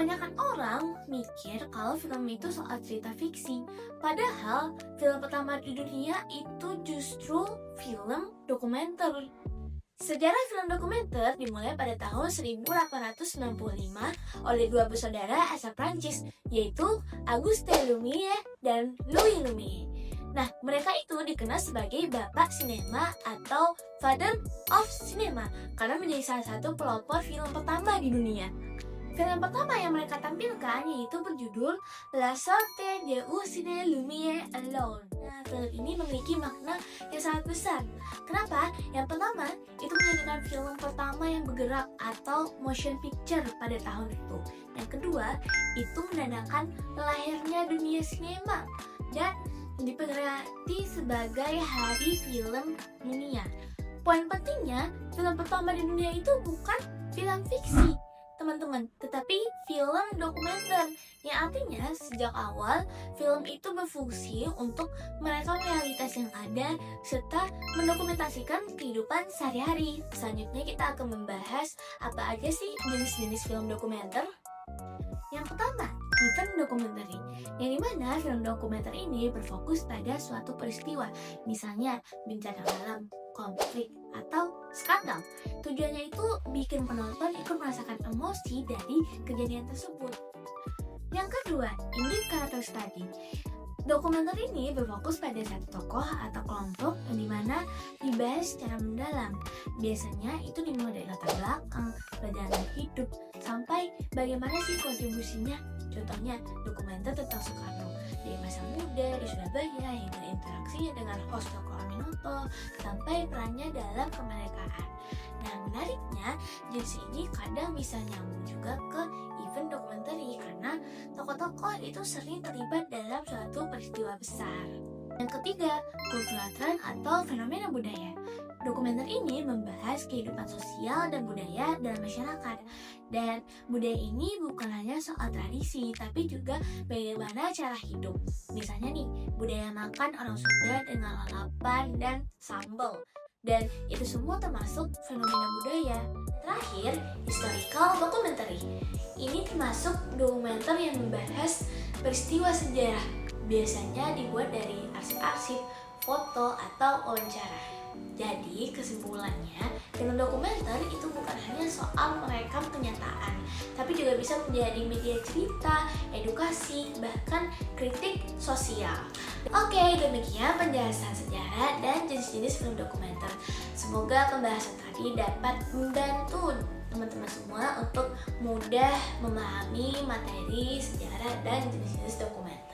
Kebanyakan orang mikir kalau film itu soal cerita fiksi, padahal film pertama di dunia itu justru film dokumenter. Sejarah film dokumenter dimulai pada tahun 1895 oleh dua bersaudara asal Prancis, yaitu Auguste Lumière dan Louis Lumière. Nah, mereka itu dikenal sebagai bapak sinema atau Father of Cinema karena menjadi salah satu pelopor film pertama di dunia. Film pertama yang mereka tampilkan yaitu berjudul La Sorte de Usine Lumière Alone. Nah, film ini memiliki makna yang sangat besar. Kenapa? Yang pertama, itu menjadikan film pertama yang bergerak atau motion picture pada tahun itu. Yang kedua, itu menandakan lahirnya dunia sinema dan diperingati sebagai Hari Film Dunia. Poin pentingnya, film pertama di dunia itu bukan film fiksi, teman-teman, tetapi film dokumenter, yang artinya sejak awal film itu berfungsi untuk merekam realitas yang ada serta mendokumentasikan kehidupan sehari-hari. Selanjutnya kita akan membahas apa aja sih jenis-jenis film dokumenter. Yang pertama, event documentary, yang dimana film dokumenter ini berfokus pada suatu peristiwa, misalnya bencana alam, konflik, atau skandal. Tujuannya itu bikin penonton ikut merasakan emosi dari kejadian tersebut. Yang kedua, in-depth character study. Dokumenter ini berfokus pada satu tokoh atau kelompok yang dimana dibahas secara mendalam. Biasanya itu dimulai dari latar belakang, perjalanan hidup, sampai bagaimana sih kontribusinya. Contohnya, dokumenter tentang Soekarno dari masa muda di Surabaya hingga interaksinya dengan host Toko Aminoto sampai perannya dalam kemerdekaan. Nah, menariknya, jenis ini kadang bisa nyambung juga ke event dokumenter karena tokoh-tokoh itu sering terlibat dalam suatu peristiwa besar. Yang ketiga, cultural trend atau fenomena budaya. Dokumenter ini membahas kehidupan sosial dan budaya dalam masyarakat. Dan budaya ini bukan hanya soal tradisi, tapi juga bagaimana cara hidup. Misalnya nih, budaya makan orang Sunda dengan lalapan dan sambal. Dan itu semua termasuk fenomena budaya. Terakhir, historical documentary. Ini termasuk dokumenter yang membahas peristiwa sejarah. Biasanya dibuat dari arsip-arsip, foto, atau wawancara. Jadi kesimpulannya, film dokumenter itu bukan hanya soal merekam kenyataan, tapi juga bisa menjadi media cerita, edukasi, bahkan kritik sosial. Oke, demikian penjelasan sejarah dan jenis-jenis film dokumenter. Semoga pembahasan tadi dapat membantu teman-teman semua untuk mudah memahami materi sejarah dan jenis-jenis dokumenter.